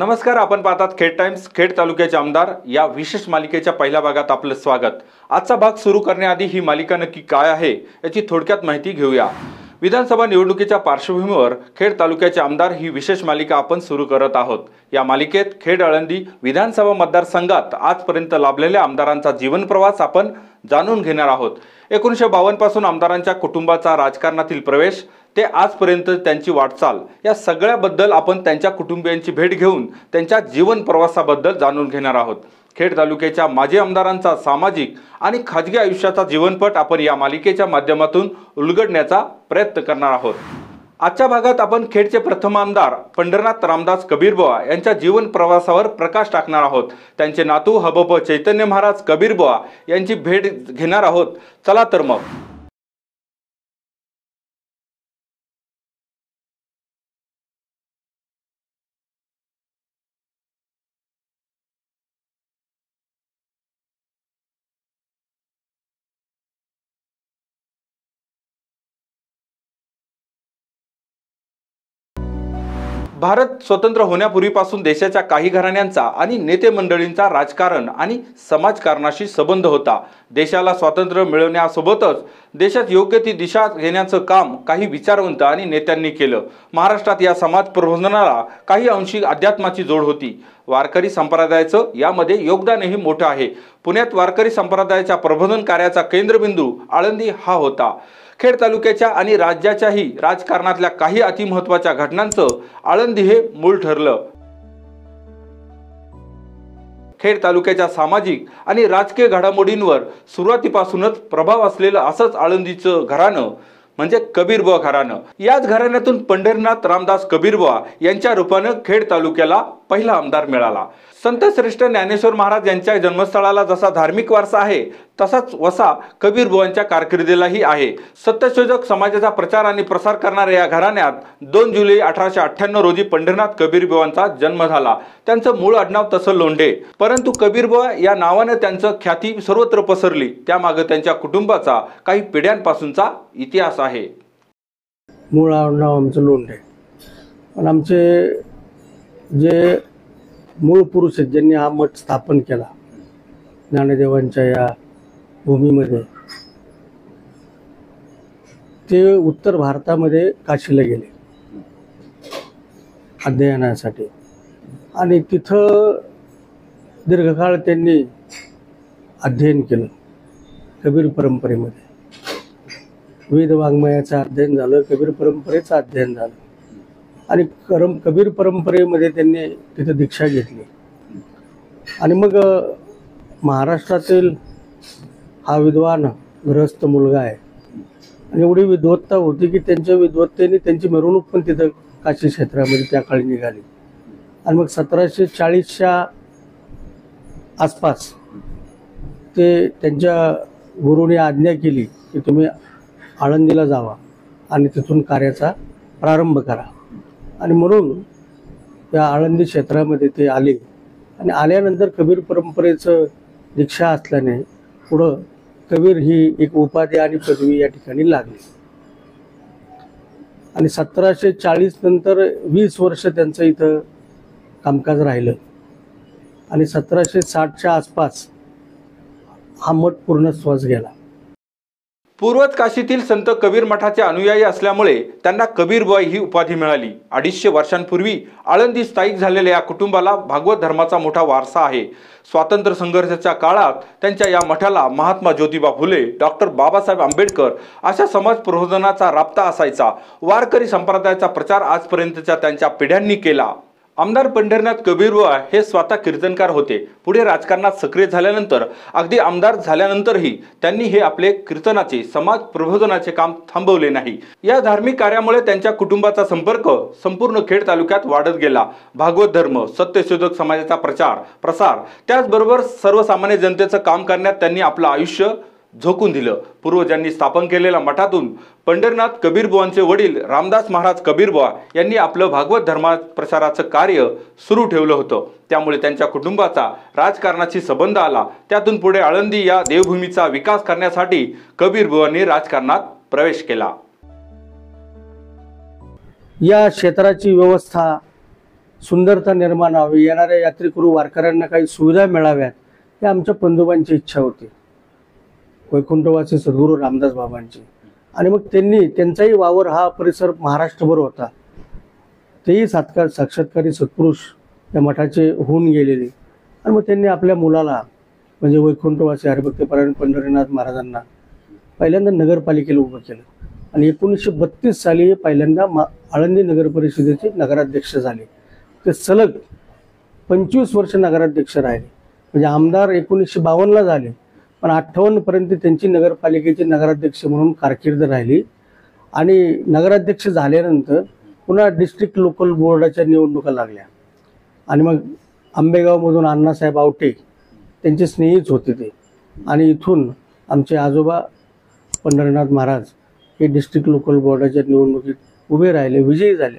नमस्कार, आपण पाहतात खेड टाइम्स. खेड तालुक्याचे आमदार या विशेष मालिकेच्या पहिल्या भागात आपलं स्वागत. आजचा भाग सुरू करण्याआधी ही मालिका नक्की काय आहे याची थोडक्यात माहिती घेऊया. विधानसभा निवडणुकीच्या पार्श्वभूमीवर खेड तालुक्याचे आमदार ही विशेष मालिका आपण सुरू करत आहोत. या मालिकेत खेड आळंदी विधानसभा मतदारसंघात आजपर्यंत लाभलेल्या आमदारांचा जीवन प्रवास आपण जाणून घेणार आहोत. 1952 पासून आमदारांच्या कुटुंबाचा राजकारणातील प्रवेश ते आजपर्यंत त्यांची वाटचाल या सगळ्याबद्दल आपण त्यांच्या कुटुंबियांची भेट घेऊन त्यांच्या जीवन प्रवासाबद्दल जाणून घेणार आहोत. खेड तालुक्याच्या माजी आमदारांचा सामाजिक आणि खाजगी आयुष्याचा जीवनपट आपण या मालिकेच्या माध्यमातून उलगडण्याचा प्रयत्न करणार आहोत. आजच्या भागात आपण खेडचे प्रथम आमदार पंढरनाथ रामदास कबीरबुवा यांच्या जीवन प्रवासावर प्रकाश टाकणार आहोत. त्यांचे नातू हबप चैतन्य महाराज कबीरबुवा यांची भेट घेणार आहोत. चला तर मग. भारत स्वतंत्र होण्यापूर्वीपासून देशाच्या काही घराण्यांचा आणि नेते मंडळींचा राजकारण आणि समाजकारणाशी संबंध होता. देशाला स्वातंत्र्य मिळवण्यासोबतच देशात योग्य ती दिशा घेण्याचं काम काही विचारवंत आणि नेत्यांनी केलं. महाराष्ट्रात या समाज प्रबोधनाला काही अंशी अध्यात्माची जोड होती. वारकरी संप्रदायाचं यामध्ये योगदानही मोठं आहे. पुण्यात वारकरी संप्रदायाच्या प्रबोधन कार्याचा केंद्रबिंदू आळंदी हा होता. खेड तालुक्याच्या आणि राज्याच्याही राजकारणातल्या काही अतिमहत्त्वाच्या घटनांचं आळंदी हे मूळ ठरलं. खेड तालुक्याच्या सामाजिक आणि राजकीय घडामोडींवर सुरुवातीपासूनच प्रभाव असलेलं असंच आळंदीचं घराणं म्हणजे कबीरबुवा घराणं. याच घराण्यातून पंढरनाथ रामदास कबीरबुवा यांच्या रूपानं खेड तालुक्याला पहिला आमदार मिळाला. संत श्रेष्ठ ज्ञानेश्वर महाराज यांच्या जन्मस्थळाला जसा धार्मिक वारसा आहे तसाच वसा कबीरबुवांच्या कारकिर्दीलाही आहे. सत्यशोधक समाजाचा प्रचार आणि प्रसार करणाऱ्या या घराण्यात 2 जुलै 1898 रोजी पंढरनाथ कबीरबुवांचा जन्म झाला. त्यांचं मूळ आडनाव तसं लोंढे, परंतु कबीरबुवा या नावानं त्यांचं ख्याती सर्वत्र पसरली. त्यामागे त्यांच्या कुटुंबाचा काही पिढ्यांपासूनचा इतिहास आहे. मूळ आडनाव आमचं लोंढे, पण आमचे जे मूळ पुरुष आहेत ज्यांनी हा मठ स्थापन केला ज्ञानदेवांच्या या भूमीमध्ये, ते उत्तर भारतामध्ये काशीला गेले अध्ययनासाठी आणि तिथं दीर्घकाळ त्यांनी अध्ययन केलं. कबीर परंपरेमध्ये वेद वाङ्मयाचं अध्ययन झालं, कबीर परंपरेचं अध्ययन झालं आणि कबीर परंपरेमध्ये त्यांनी तिथं दीक्षा घेतली. आणि मग महाराष्ट्रातील हा विद्वान गृहस्थ मुलगा आहे आणि एवढी विद्वत्ता होती की त्यांच्या विद्वत्तेने त्यांची मिरवणूक पण तिथं काशी क्षेत्रामध्ये त्या काळी निघाली. आणि मग 1740च्या आसपास ते त्यांच्या गुरुने आज्ञा केली की तुम्ही आळंदीला जावा आणि तिथून कार्याचा प्रारंभ करा. आणि म्हणून त्या आळंदी क्षेत्रामध्ये ते आले आणि आल्यानंतर कबीर परंपरेचं दीक्षा असल्याने पुढं कबीर ही एक उपाधी आणि पदवी या ठिकाणी लागली. आणि 1740 नंतर 20 वर्ष त्यांचं इथं कामकाज राहिलं आणि 1760च्या आसपास हा मठ पूर्ण श्वास गेला. पूर्वच काशीतील संत कबीर मठाचे अनुयायी असल्यामुळे त्यांना कबीरबुवा ही उपाधी मिळाली. 250 वर्षांपूर्वी आळंदी स्थायिक झालेल्या या कुटुंबाला भागवत धर्माचा मोठा वारसा आहे. स्वातंत्र्य संघर्षाच्या काळात त्यांच्या या मठाला महात्मा ज्योतिबा फुले, डॉक्टर बाबासाहेब आंबेडकर अशा समाज प्रबोधनाचा राबता असायचा. वारकरी संप्रदायाचा प्रचार आजपर्यंतच्या त्यांच्या पिढ्यांनी केला. आमदार पंढरनाथ कबीरबुवा हे स्वतः कीर्तनकार होते. पुढे राजकारणात सक्रिय झाल्यानंतर, अगदी आमदार झाल्यानंतरही त्यांनी हे आपले कीर्तनाचे, समाज प्रबोधनाचे काम थांबवले नाही. या धार्मिक कार्यामुळे त्यांच्या कुटुंबाचा संपर्क संपूर्ण खेड तालुक्यात वाढत गेला. भागवत धर्म, सत्यशोधक समाजाचा प्रचार प्रसार त्याचबरोबर सर्वसामान्य जनतेचं काम करण्यात त्यांनी आपलं आयुष्य झोकून दिलं. पूर्वजांनी स्थापन केलेल्या मठातून पंढरनाथ कबीरबुवांचे वडील रामदास महाराज कबीरबुवा यांनी आपलं भागवत धर्मा प्रसाराचं कार्य सुरू ठेवलं होतं. त्यामुळे त्यांच्या कुटुंबाचा राजकारणाशी संबंध आला. त्यातून पुढे आळंदी या देवभूमीचा विकास करण्यासाठी कबीरबुवांनी राजकारणात प्रवेश केला. या क्षेत्राची व्यवस्था सुंदरता निर्माण व्हावी, येणाऱ्या यात्रेकरू वारकऱ्यांना काही सुविधा मिळाव्यात, ही आमच्या पंजोबांची इच्छा होती, वैकुंठवासी सद्गुरू रामदास बाबांची. आणि मग त्यांनी त्यांचाही वावर हा परिसर महाराष्ट्रभर होता. तेही साक्षात्कारी सत्पुरुष या मठाचे होऊन गेलेले. आणि मग त्यांनी आपल्या मुलाला म्हणजे वैकुंठवासी हरिभक्तपरायण पंढरीनाथ महाराजांना पहिल्यांदा नगरपालिकेला उभं केलं. आणि 1932 साली पहिल्यांदा आळंदी नगर परिषदेचे नगराध्यक्ष झाले. ते सलग 25 वर्ष नगराध्यक्ष राहिले. म्हणजे आमदार 1952ला झाले, पण 58 पर्यंत त्यांची नगरपालिकेचे नगराध्यक्ष म्हणून कारकीर्द राहिली. आणि नगराध्यक्ष झाल्यानंतर पुन्हा डिस्ट्रिक्ट लोकल बोर्डाच्या निवडणुका लागल्या. आणि मग आंबेगावमधून अण्णासाहेब आवटे त्यांचे स्नेहीच होते ते. आणि इथून आमचे आजोबा पंढरीनाथ महाराज हे डिस्ट्रिक्ट लोकल बोर्डाच्या निवडणुकीत उभे राहिले, विजयी झाले.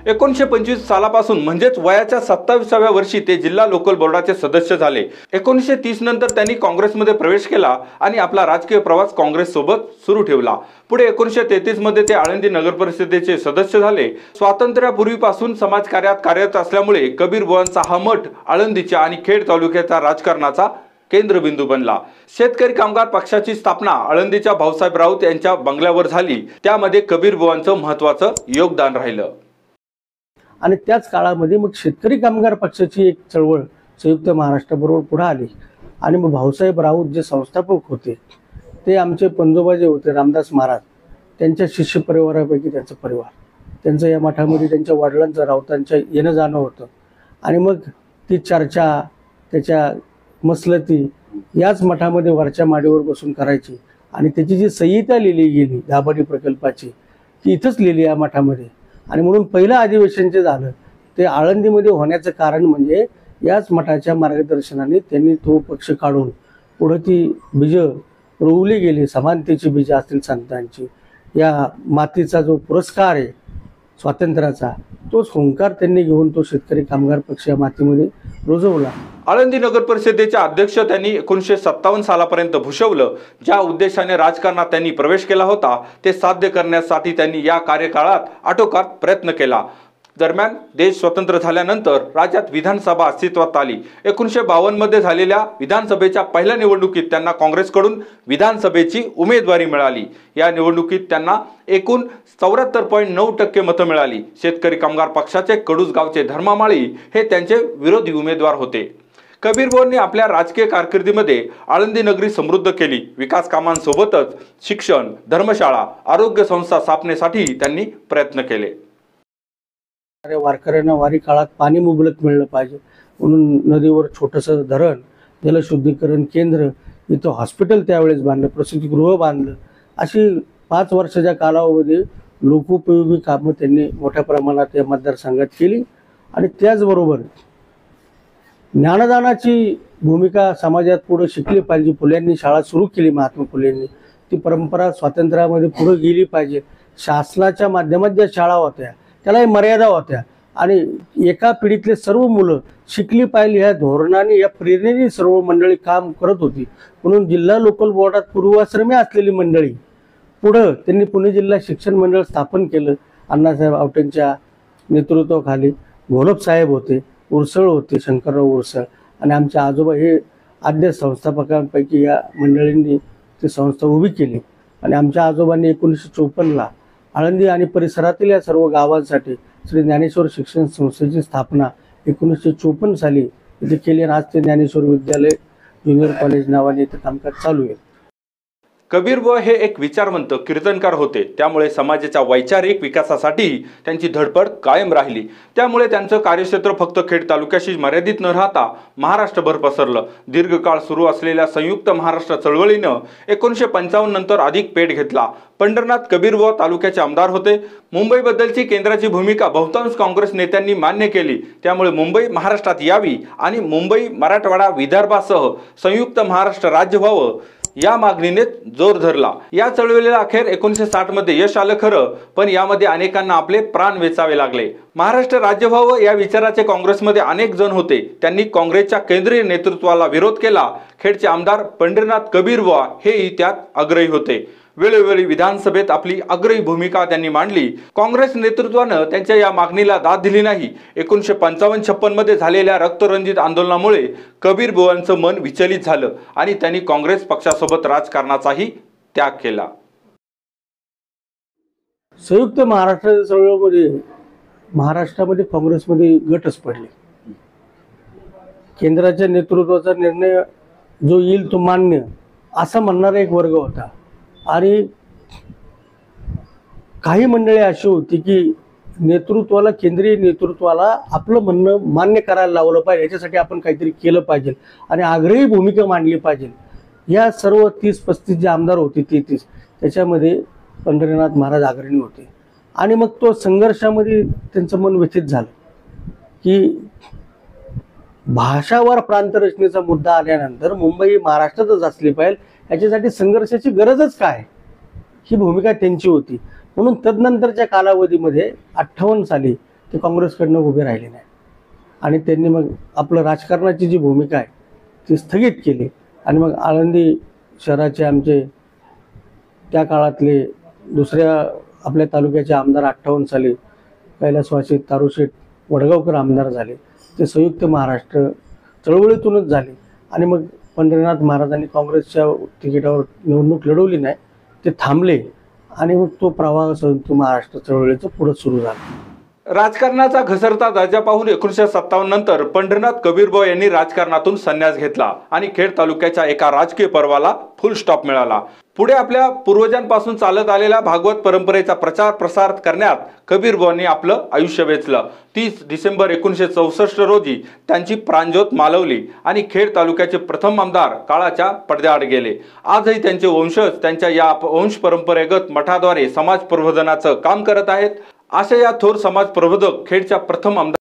1925 सालापासून म्हणजेच वयाच्या 27व्या वर्षी ते जिल्हा लोकल बोर्डाचे सदस्य झाले. 1930 नंतर त्यांनी काँग्रेसमध्ये प्रवेश केला आणि आपला राजकीय प्रवास काँग्रेस सोबत सुरू ठेवला. पुढे 1933 मध्ये ते आळंदी नगर परिषदेचे सदस्य झाले. स्वातंत्र्यापूर्वीपासून समाजकार्यात कार्यरत असल्यामुळे कबीर बुवांचा हा मठ आळंदीच्या आणि खेड तालुक्याच्या राजकारणाचा केंद्रबिंदू बनला. शेतकरी कामगार पक्षाची स्थापना आळंदीच्या भाऊसाहेब राऊत यांच्या बंगल्यावर झाली. त्यामध्ये कबीर बुवांचं महत्त्वाचं योगदान राहिलं. आणि त्याच काळामध्ये मग शेतकरी कामगार पक्षाची एक चळवळ संयुक्त महाराष्ट्राबरोबर पुढे आली. आणि मग भाऊसाहेब राऊत जे संस्थापक होते ते आमचे पंजोबा जे होते रामदास महाराज, त्यांच्या शिष्य परिवारापैकी त्यांचा परिवार, त्यांचं या मठामध्ये त्यांच्या वडिलांचं राऊतांच्या येणं जाणं होतं. आणि मग ती चर्चा त्याच्या मसलती याच मठामध्ये वरच्या माडीवर बसून करायची. आणि त्याची जी संहिता लिहिली गेली दाभाडी प्रकल्पाची ती इथंच लिहिली या मठामध्ये. आणि म्हणून पहिलं अधिवेशन जे झालं ते आळंदीमध्ये होण्याचं कारण म्हणजे याच मठाच्या मार्गदर्शनाने त्यांनी तो पक्ष काढून पुढे ती बीज रोवली गेली. समानतेची बीज असतील संतांची, या मातीचा जो पुरस्कार आहे स्वातंत्र्याचा, तोच हुंकार त्यांनी घेऊन तो शेतकरी कामगार पक्ष या मातीमध्ये रुजवला. आळंदी नगर परिषदेचे अध्यक्ष त्यांनी 1957 सालापर्यंत भूषवलं. ज्या उद्देशाने राजकारणात त्यांनी प्रवेश केला होता ते साध्य करण्यासाठी त्यांनी या कार्यकाळात आटोकाट प्रयत्न केला. दरम्यान देश स्वतंत्र झाल्यानंतर राज्यात विधानसभा अस्तित्वात आली. 1952 मध्ये झालेल्या विधानसभेच्या पहिल्या निवडणुकीत त्यांना काँग्रेसकडून विधानसभेची उमेदवारी मिळाली. या निवडणुकीत त्यांना एकूण 74.9% मतं मिळाली. शेतकरी कामगार पक्षाचे कडूस गावचे धर्मामाळी हे त्यांचे विरोधी उमेदवार होते. कबीर बुवांनी आपल्या राजकीय कारकिर्दीमध्ये आळंदी नगरी समृद्ध केली. विकास कामांसोबतच शिक्षण, धर्मशाळा, आरोग्य संस्था स्थापनेसाठी त्यांनी प्रयत्न केले. वारकऱ्यांना वारी काळात पाणी मुबलक मिळलं पाहिजे म्हणून नदीवर छोटंसं धरण, जलशुद्धीकरण केंद्र, इथं हॉस्पिटल त्यावेळेस बांधलं, प्रसूतिगृह बांधलं. अशी 5 वर्षाच्या कालावधीमध्ये लोकोपयोगी कामं त्यांनी मोठ्या प्रमाणात या मतदारसंघात केली. आणि त्याचबरोबर ज्ञानदानाची भूमिका समाजात पुढे शिकली पाहिजे. फुल्यांनी शाळा सुरू केली, महात्मा फुलेंनी. ती परंपरा स्वातंत्र्यामध्ये पुढे गेली पाहिजे. शासनाच्या माध्यमात ज्या शाळा होत्या त्यालाही मर्यादा होत्या. आणि एका पिढीतले सर्व मुलं शिकली पाहिजे ह्या धोरणाने, या प्रेरणेने सर्व मंडळी काम करत होती. म्हणून जिल्हा लोकल बोर्डात पूर्वाश्रमी असलेली मंडळी पुढं त्यांनी पुणे जिल्हा शिक्षण मंडळ स्थापन केलं. अण्णासाहेब आवटेंच्या नेतृत्वाखाली घोलप साहेब होते, उरसळ होते, शंकरराव उरसळ, आणि आमचे आजोबा हे आद्य संस्थापकांपैकी या मंडळींनी ती संस्था उभी केली. आणि आमच्या आजोबांनी 1954ला आळंदी आणि परिसरातील या सर्व गावांसाठी श्री ज्ञानेश्वर शिक्षण संस्थेची स्थापना 1954 साली इथे केली. आणि आज ते ज्ञानेश्वर विद्यालय ज्युनियर कॉलेज नावाने इथे कामकाज चालू आहे. कबीर बुवा हे एक विचारवंत कीर्तनकार होते. त्यामुळे समाजाच्या वैचारिक विकासासाठी त्यांची धडपड कायम राहिली. त्यामुळे त्यांचं कार्यक्षेत्र फक्त खेड तालुक्याशी मर्यादित न राहता महाराष्ट्रभर पसरलं. दीर्घकाळ सुरू असलेल्या संयुक्त महाराष्ट्र चळवळीनं 1955 नंतर अधिक पेट घेतला. पंढरनाथ कबीर बुवा तालुक्याचे आमदार होते. मुंबईबद्दलची केंद्राची भूमिका बहुतांश काँग्रेस नेत्यांनी मान्य केली. त्यामुळे मुंबई महाराष्ट्रात यावी आणि मुंबई, मराठवाडा, विदर्भासह संयुक्त महाराष्ट्र राज्य व्हावं या मागणीने जोर धरला. या चळवळीला अखेर 1960 मध्ये यश आलं खरं, पण यामध्ये अनेकांना आपले प्राण वेचावे लागले. महाराष्ट्र राज्य व्हावं या विचाराचे काँग्रेसमध्ये अनेक जण होते. त्यांनी काँग्रेसच्या केंद्रीय नेतृत्वाला विरोध केला. खेडचे आमदार पंढरीनाथ कबीर बुवा हेही त्यात आग्रही होते. वेळोवेळी विधानसभेत आपली आग्रही भूमिका त्यांनी मांडली. काँग्रेस नेतृत्वानं त्यांच्या या मागणीला दाद दिली नाही. 1955-56 मध्ये झालेल्या रक्तरंजित आंदोलनामुळे कबीर बुवांचं मन विचलित झालं आणि त्यांनी काँग्रेस पक्षासोबत राजकारणाचाही त्याग केला. संयुक्त महाराष्ट्र चळवळीमध्ये महाराष्ट्रामध्ये काँग्रेसमध्ये गटच पडले. केंद्राच्या नेतृत्वाचा निर्णय जो येईल तो मान्य असं म्हणणारा एक वर्ग होता आणि काही मंडळी अशी होती की नेतृत्वाला, केंद्रीय नेतृत्वाला आपलं म्हणणं मान्य करायला लावलं पाहिजे, याच्यासाठी आपण काहीतरी केलं पाहिजे आणि आग्रही भूमिका मांडली पाहिजे. या सर्व 30-35 जे आमदार होते, 33 त्याच्यामध्ये पंढरीनाथ महाराज अग्रणी होते. आणि मग तो संघर्षामध्ये त्यांचं मन व्यथित झालं की भाषावर प्रांतरचनेचा मुद्दा आल्यानंतर मुंबई महाराष्ट्रातच असली पाहिजे, याच्यासाठी संघर्षाची गरजच काय, ही भूमिका त्यांची होती. म्हणून तदनंतरच्या कालावधीमध्ये 58 साली ते काँग्रेसकडनं उभे राहिले नाही आणि त्यांनी मग आपलं राजकारणाची जी भूमिका आहे ती स्थगित केली. आणि मग आळंदी शहराचे आमचे त्या काळातले दुसऱ्या आपल्या तालुक्याचे आमदार 58 साली कैलासवासी तारुशेठ वडगावकर आमदार झाले. ते संयुक्त महाराष्ट्र चळवळीतूनच झाले आणि मग पंढरीनाथ महाराजांनी काँग्रेसच्या तिकिटावर निवडणूक लढवली नाही, ते थांबले आणि मग तो प्रवाह संयुक्त महाराष्ट्र चळवळीचा पुढे सुरू झाला. राजकारणाचा घसरता दर्जा पाहून 1957 नंतर पंढरीनाथ कबीरबुवा यांनी राजकारणातून संन्यास घेतला आणि खेड तालुक्याच्या एका राजकीय पर्वाला फुल स्टॉप मिळाला. पुढे आपल्या पूर्वजांपासून चालत आलेल्या भागवत परंपरेचा प्रचार प्रसार करण्यात कबीरबुवांनी आपलं आयुष्य वेचलं. 30 डिसेंबर 1964 रोजी त्यांची प्राणज्योत मालवली आणि खेड तालुक्याचे प्रथम आमदार काळाच्या पडद्याआड गेले. आजही त्यांचे वंशज त्यांच्या या वंश परंपरेगत मठाद्वारे समाज प्रबोधनाचं काम करत आहेत. अशा या थोर समाज प्रबोधक खेडच्या प्रथम आमदार